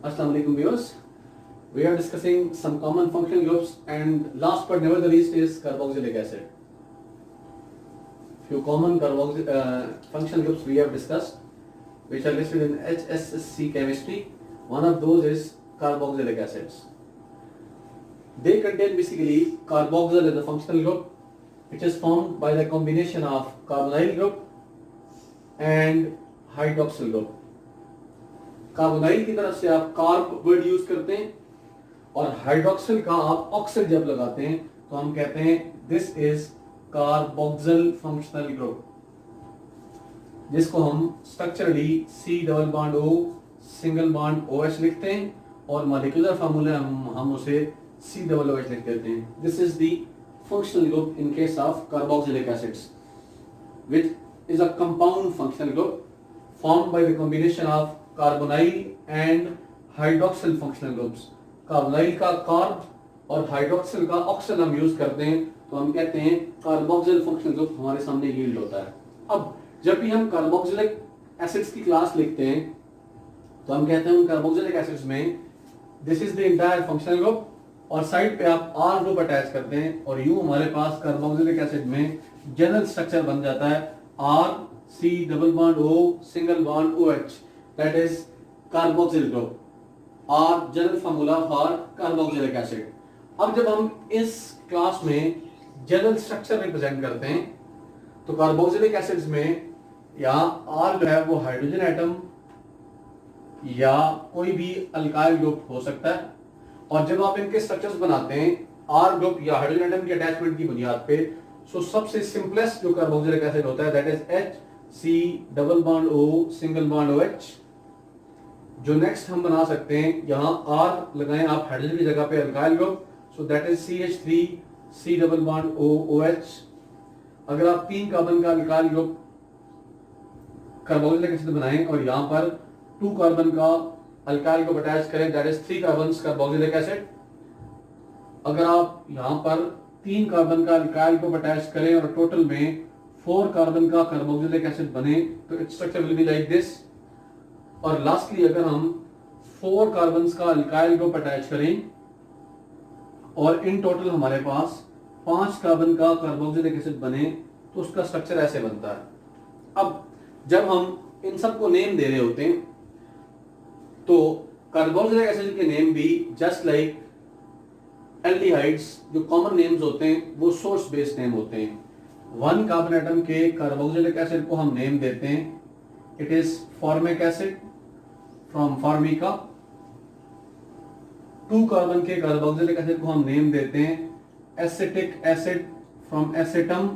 Assalamu alaikum viewers. We are discussing some common functional groups, and last but never the least is carboxylic acid. Few common functional groups we have discussed, which are listed in HSSC chemistry. One of those is carboxylic acids. They contain basically carboxyl as a functional group, which is formed by the combination of carbonyl group and hydroxyl group. Carbonyl की तरफ से आप carb word use करते हैं और hydroxyl का आप ऑक्सिल जब लगाते हैं तो हम कहते हैं this is carboxyl functional group, जिसको हम structurally C double bond O single bond OH लिखते हैं और मॉलिक्यूलर फार्मूला हम उसे C डबल OH लिख देते हैं. This is the functional group in case of carboxylic acids, which is a compound functional group formed by the combination of carbonyl and hydroxyl functional groups. Carbonyl का carb और hydroxyl का ऑक्सिल हम use करते हैं तो हम कहते हैं कार्बोक्सिल फंक्शनल ग्रुप हमारे सामने यील्ड होता है. अब जब भी हम कार्बोक्सिलिक एसिड्स की क्लास लिखते हैं तो हम कहते हैं उन कार्बोक्सिलिक एसिड्स में this is the entire functional group और साइड पे आप R ग्रुप अटैच करते हैं और यूं हमारे पास कार्बोक्सिलिक एसिड में जनरल स्ट्रक्चर बन जाता है R C double bond O single bond OH, that is carboxyl group. R general formula for carboxylic acid. अब जब हम इस क्लास में जनरल स्ट्रक्चर रिप्रेजेंट करते हैं तो कार्बोक्सिलिक एसिड्स में यहाँ R जो है वो हाइड्रोजन एटम या कोई भी अल्काइल ग्रुप हो सकता है और जब आप इनके स्ट्रक्चर्स बनाते हैं R ग्रुप या हाइड्रोजन एटम के अटैचमेंट की बुनियाद पे सो सबसे सिंपलेस्ट जो कार्बोक्सिलिक एसिड होता है that is HC double bond O single bond OH. जो नेक्स्ट हम बना सकते हैं यहाँ R लगाएं आप हाइड्रोजन की जगह पे alkyl group, so that is CH3 C double bond O OH. अगर आप 3 कार्बन का अल्काइल ग्रुप कार्बोक्सिलिक एसिड बनाएं और यहाँ पर 2 कार्बन का अल्काइल ग्रुप अटैच करें that is 3 carbon carboxylic acid. अगर आप यहाँ पर 3 कार्बन का अल्काइल ग्रुप अटैच करें और टोटल में 4 कार्बन का कार्बोक्सिलिक एसिड बने तो its structure will be like this. और लास्टली अगर हम 4 कार्बन का अल्काइल ग्रुप अटैच करें और इन टोटल हमारे पास 5 कार्बन का कार्बोक्सिलिक एसिड बने तो उसका स्ट्रक्चर ऐसे बनता है. अब जब हम इन सबको नेम दे रहे होते हैं तो कार्बोक्सिलिक एसिड के नेम भी जस्ट लाइक एल्डिहाइड्स जो कॉमन नेम्स होते हैं वो सोर्स बेस्ड नेम होते हैं. 1 कार्बन एटम के कार्बोक्सिलिक एसिड को हम नेम देते हैं it is formic acid from Formica. 2 carbon के कार्बोक्सिलिक एसिड को हम नेम देते हैं एसिटिक एसिड फ्रॉम एसिटम.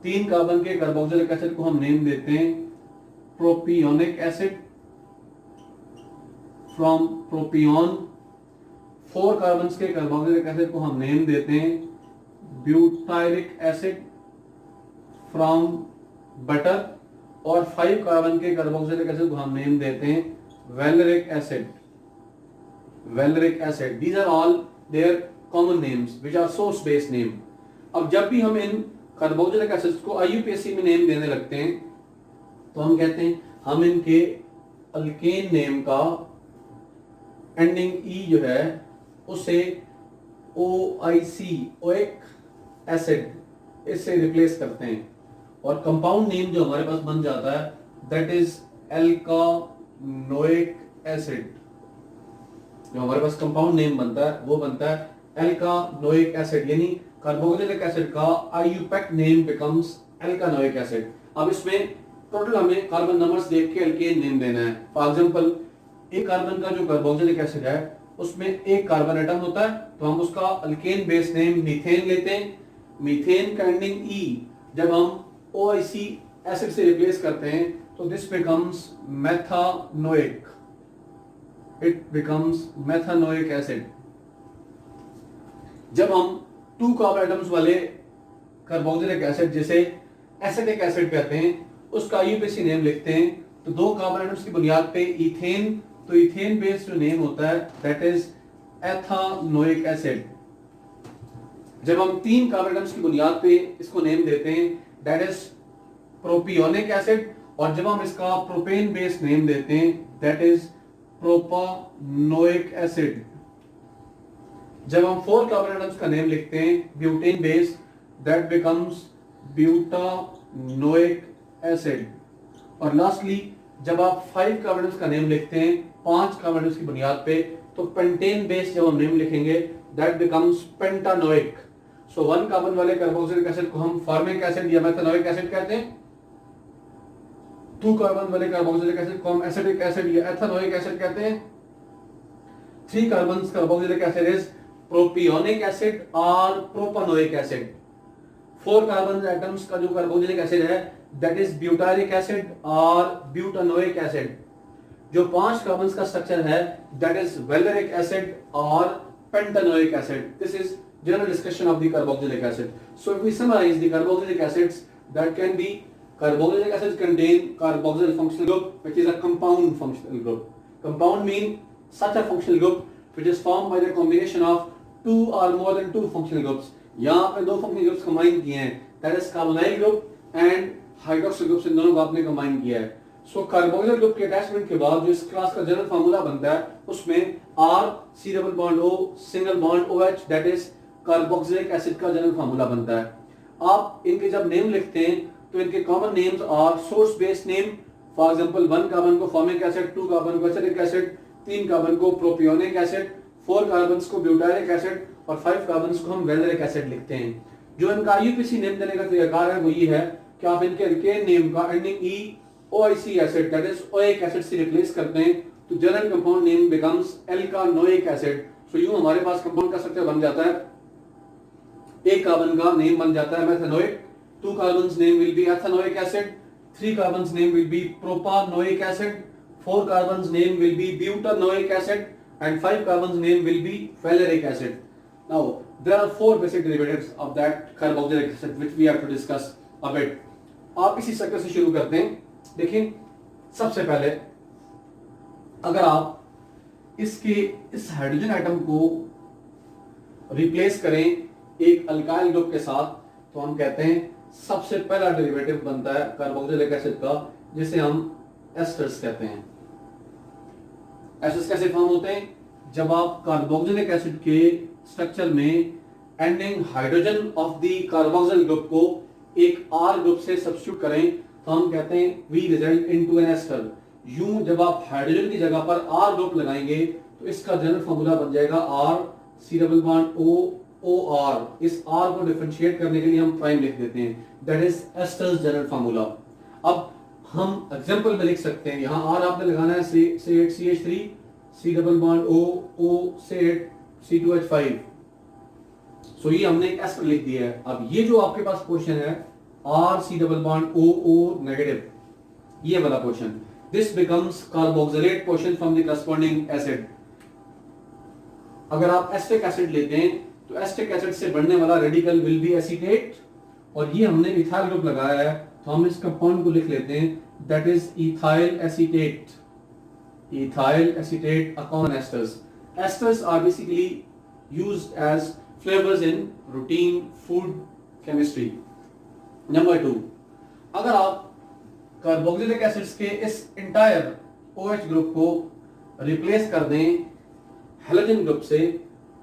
3 कार्बन के कार्बोक्सिलिक एसिड को हम नेम देते हैं प्रोपियोनिक एसिड फ्रॉम प्रोपियोन. 4 कार्बन के कार्बोक्सिलिक एसिड को हम नेम देते हैं ब्यूटाइलिक एसिड फ्रॉम बटर और 5 कार्बन के कार्बोक्सिलिक एसिड को हम नेम देते हैं valeric acid. Valeric acid these are all their common names which are source based name. अब जब भी हम इन कार्बोक्सिलिक एसिड्स को IUPAC में नेम देने लगते हैं तो हम कहते हैं हम इनके अल्केन नेम का एंडिंग E जो है उसे OIC ओइक एसिड इससे रिप्लेस करते हैं और कंपाउंड नेम जो हमारे पास बन जाता है दैट इज एल्कानोइक एसिड. जो हमारे पास कंपाउंड नेम बनता है वो बनता है एल्कानोइक एसिड, यानी कार्बोक्सिलिक एसिड का IUPAC name becomes alkanoic acid. अब इसमें टोटल हमें कार्बन नंबर्स देख के अल्केन नेम देना है. फॉर एग्जांपल एक कार्बन का जो कार्बोक्सिलिक एसिड है उसमें एक कार्बन एटम होता है तो हम उसका अल्केन बेस नेम मीथेन लेते हैं. मीथेन का एंडिंग E जब हम OIC एसिड से रिप्लेस करते हैं तो this becomes methanoic. It becomes methanoic acid. जब हम 2 कार्बन एटम्स वाले कार्बोक्सिलिक एसिड जिसे एसिटिक एसिड कहते हैं उसका IUPAC नेम लिखते हैं तो 2 कार्बन एटम्स की बुनियाद पे इथेन, तो इथेन बेस्ड जो नेम होता है दैट इज एथानोइक एसिड. जब हम 3 कार्बन एटम्स की बुनियाद पे इसको नेम देते हैं दैट इज प्रोपियोनिक एसिड और जब हम इसका प्रोपेन बेस्ड नेम देते हैं दैट इज प्रोपानोइक एसिड। जब हम 4 कार्बन एटम्स का नेम लिखते हैं butane base, that becomes butanoic acid. और लास्टली जब आप 5 कार्बन एटम्स का नेम लिखते हैं 5 कार्बन एटम्स की बुनियाद पे, तो पेंटेन बेस जब हम नेम लिखेंगे that becomes pentanoic. So 1 carbon वाले कार्बोक्सिलिक एसिड को हम फॉर्मिक एसिड या मेथनोइक एसिड कहते हैं। 2 कार्बन वाले कार्बोक्सिलिक एसिड को हम एसिडिक एसिड या एथेनोइक एसिड कहते हैं। 3 carbon carboxylic acid is propionic acid और प्रोपानोइक एसिड। 4 कार्बन एटम्स का जो कार्बोक्सिलिक एसिड है दैट इज ब्यूटारिक एसिड और ब्यूटानोइक एसिड। जो 5 कार्बन का स्ट्रक्चर है दैट इज वेलरिक एसिड और pentanoic acid. This is general discussion of the carboxylic acid. So if we summarize the carboxylic acids, that can be carboxylic acids contain carboxyl functional group which is a compound functional group. Compound mean such a functional group which is formed by the combination of 2 or more than 2 functional groups. यहाँ पे 2 functional groups combine किए हैं, that is carbonyl group and hydroxyl group, इन दोनों को आपने combine किया है। So carboxyl group के attachment के बाद जो इस क्लास का जनरल फार्मूला बनता है उसमें R C double bond O single bond OH that is carboxylic acid का जनरल फार्मूला बनता है। आप इनके जब नेम लिखते हैं तो इनके कॉमन नेम्स और source based name. For example 1 carbon को फॉर्मिक एसिड, 2 कार्बन को एसिडिक एसिड, 3 कार्बन को प्रोपियोनिक एसिड, 4 कार्बन को ब्यूटारिक एसिड और 5 कार्बन को हम वेलरिक एसिड लिखते हैं। जो इनका आईयूपीएसी नेम देने का तरीका है वो ये है कि आप इनके एल्केन नेम का ending E OIC acid that is oic acid से रिप्लेस करते हैं तो general compound name becomes alkanoic acid. So यूं हमारे पास कंपाउंड का स्ट्रक्चर बन जाता है। एक कार्बन का नेम बन जाता है methanoic, 2 carbons name will be ethanoic acid, 3 carbons name will be propanoic acid, 4 carbons name will be butanoic acid and 5 carbons name will be valeric acid. Now there are 4 basic derivatives of that carboxylic acid which we have to discuss a bit. आप इसी structure से शुरू करते हैं। देखिए सबसे पहले अगर आप इस हाइड्रोजन एटम को रिप्लेस करें एक अल्काइल ग्रुप के साथ तो हम कहते हैं सबसे पहला डेरिवेटिव बनता है कार्बोक्सिलिक एसिड का जिसे हम एस्टर्स कहते हैं। एस्टर्स कैसे फॉर्म होते हैं? जब आप कार्बोक्सिलिक एसिड के स्ट्रक्चर में ending hydrogen of the carboxyl group को एक आर ग्रुप से सब्स्टिट्यूट करें तो हम कहते हैं we result into an ester. यूं जब आप हाइड्रोजन की जगह पर आर ग्रुप लगाएंगे तो इसका जनरल फॉर्मूला बन जाएगा R C double bond O O R. इस आर को डिफरेंशिएट करने के लिए हम प्राइम लिख देते हैं, that is esters general formula. अब हम एग्जांपल में लिख सकते हैं, यहाँ आर आपने लगाना है C8CH3 C double bond O O C2H5। सो ये हमने एक एस्टर लिख दिया है। अब ये जो आपके पास क्वेश्चन है R C double bond O O negative, ये वाला question, this becomes carboxylate question from the corresponding acid. अगर आप एस्टिक एसिड लेते हैं तो एस्टिक एसिड से बनने वाला रेडिकल विल बी एसीटेट और ये हमने इथाइल ग्रुप लगाया है तो हम इस कंपाउंड को लिख लेते हैं that is ethyl acetate. Ethyl acetate a common esters. Esters are basically used as flavours in routine food chemistry. Number 2, अगर आप कार्बोक्सिलिक एसिड्स के इस एंटायर OH ग्रुप को रिप्लेस कर दें हैलोजन ग्रुप से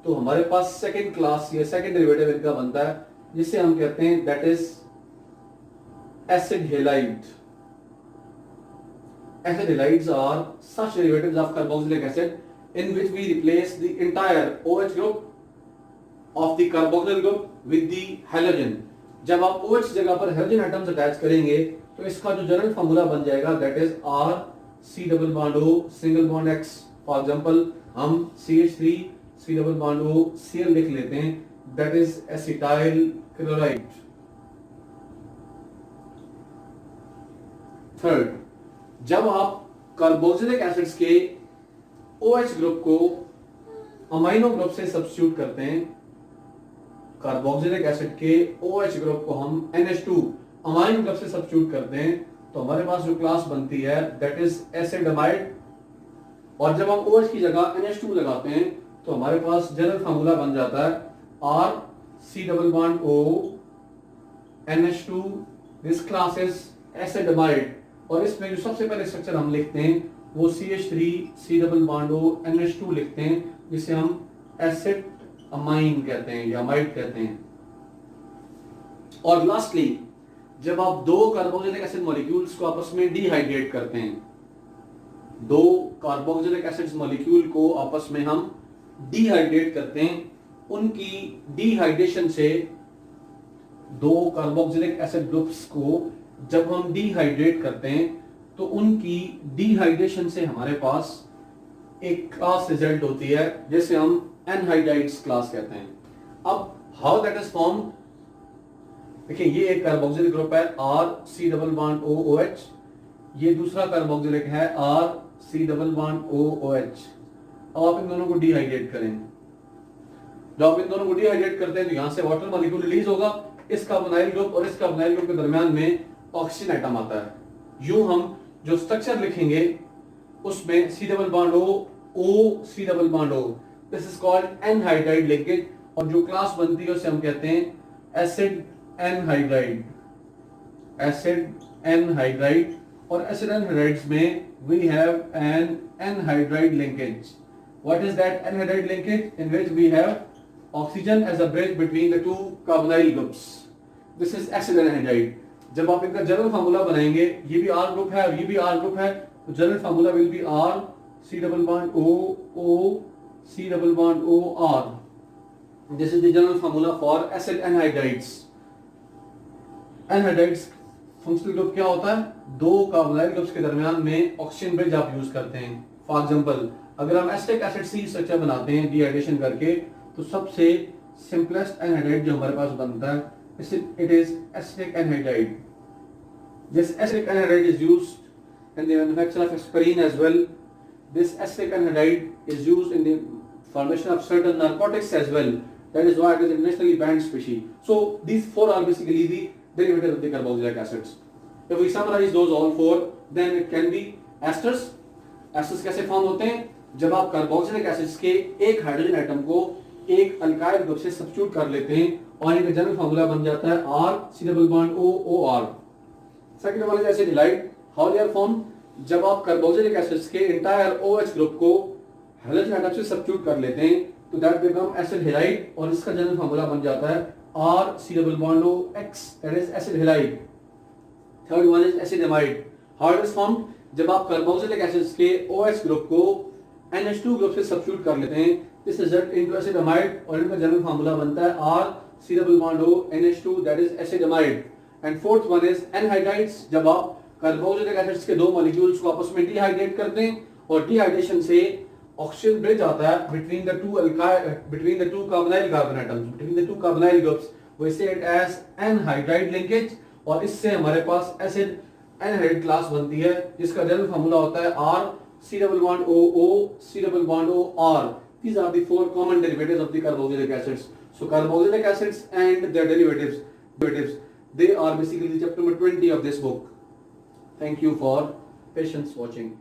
तो हमारे पास सेकंड क्लास या सेकंड डेरिवेटिव इनका बनता है जिसे हम कहते हैं that is acid halide. Acid halides are such derivatives of carboxylic acid in which we replace the entire OH group of the carboxyl group with the halogen. जब आप OH जगह पर हैलोजन एटम्स अटैच करेंगे तो इसका जो general formula बन जाएगा that is R C double bond O single bond X। For example हम CH3 C double bond O Cl लिख लेते हैं that is acetyl chloride. Third, जब आप कार्बोक्सिलिक एसिड्स के OH ग्रुप को अमाइनो ग्रुप से सब्स्टिट्यूट करते हैं, कार्बोक्सिलिक एसिड के OH ग्रुप को हम NH2 अमाइन ग्रुप से सब्स्टिट्यूट करते हैं तो हमारे पास जो क्लास बनती है दैट इज एसिडमाइड। और जब हम OH की जगह NH2 लगाते हैं तो हमारे पास जनरल फार्मूला बन जाता है R C double bond O NH2। This class is acid amide और इसमें जो सबसे पहले स्ट्रक्चर हम लिखते हैं वो CH3 C double bond O NH2 लिखते हैं, जिसे हम एसिड अमाइन कहते हैं या अमाइड कहते हैं। और लास्टली जब आप दो कार्बोक्सिलिक एसिड मॉलिक्यूल्स को आपस में डिहाइड्रेट करते हैं, दो कार्बोक्सिलिक एसिड मॉलिक्यूल को आपस में हम डिहाइड्रेट करते हैं, उनकी डिहाइड्रेशन से दो कार्बोक्सिलिक एसिड ग्रुप्स को जब हम डिहाइड्रेट करते हैं तो उनकी डिहाइड्रेशन से हमारे पास एक क्लास रिजल्ट होती है जिसे हम एनहाइड्राइड्स क्लास कहते हैं। अब हाउ दैट इज फॉर्म, देखिए ये एक कार्बोक्सिलिक ग्रुप है R C double bond OOH, ये दूसरा कार्बोक्सिलिक है R C double bond OOH। अब आप इन दोनों को डिहाइड्रेट करें, जब आप इन दोनों को डिहाइड्रेट करते हैं तो यहां से वाटर मॉलिक्यूल रिलीज होगा, इस कार्बोनाइल ग्रुप और इस कार्बोनाइल ग्रुप के दरमियान में ऑक्सीजन एटम आता है। यूं हम जो स्ट्रक्चर लिखेंगे उसमें C double bond O C double bond O, this is called anhydride linkage, और जो क्लास बनती है उसे हम कहते हैं एसिड एनहाइड्राइड, एसिड एनहाइड्राइड। और एसिड एनहाइड्राइड्स में we have an anhydride linkage. What is that anhydride linkage? In which we have oxygen as a bridge between the two carbonyl groups, this is acid anhydride. जब आप इनका general formula बनाएंगे, ये भी R group है और ये भी R ग्रुप है, तो general formula will be R C double bond O C double bond O R। This is the general formula for acid anhydrides. Anhydrides functional group क्या होता है? दो कार्बोनाइल ग्रुप्स के दरमियान में ऑक्सीजन ब्रिज आप यूज करते हैं। फॉर एग्जांपल अगर हम एसिटिक एसिड C स्ट्रक्चर बनाते हैं डिहाइड्रेशन करके, तो सबसे सिंपलेस्ट एनहाइड्राइड जो हमारे पास बनता है it is acetic anhydride. This acetic anhydride is used in the manufacture of aspirin as well. This acetic anhydride is used in the formation of certain narcotics as well. That is why it is a nationally banned species. So these four are basically the derivatives of the carboxylic acids. If we summarize those all four, then it can be esters. Esters कैसे form होते हैं? जब आप carboxylic acids के एक hydrogen atom को एक alkyl group से सब्स्टिट्यूट कर लेते हैं और इनका जनरल फार्मूला बन जाता है R C double bond O O R। Second one is acid halide. How they are form? जब आप कार्बोक्सिलिक एसिड्स के एंटायर OH ग्रुप को हाइड्रोजन एटम से सब्स्टिट्यूट कर लेते हैं तो दैट बिकम एसिड हैलाइड, और इसका जनरल फार्मूला बन जाता है R C double bond O X, that is acid halide. Third one is acid amide. How it is form? जब आप कार्बोक्सिलिक एसिड्स के OH ग्रुप को NH2 ग्रुप से सब्स्टिट्यूट कर लेते हैं, this result into acid amide, और इनका जनरल फार्मूला बनता है R C double bond O NH2, that is acid amide. And fourth one is anhydrides. जब आप कार्बोक्सिलिक एसिड्स के दो मॉलिक्यूल्स को आपस में डिहाइड्रेट करते हैं और डिहाइड्रेशन से ऑक्सीजन ब्रिज आता है between the two carbonyl carbon atoms, between the two carbonyl groups, we say it as anhydride linkage, और इससे हमारे पास एसिड एनहाइड्राइड क्लास बनती है जिसका जनरल फार्मूला होता है R C double bond O C double bond O R। These are the four common derivatives of the carboxylic acids. So carboxylic acids and their derivatives, they are basically the chapter number 20 of this book. Thank you for patience watching.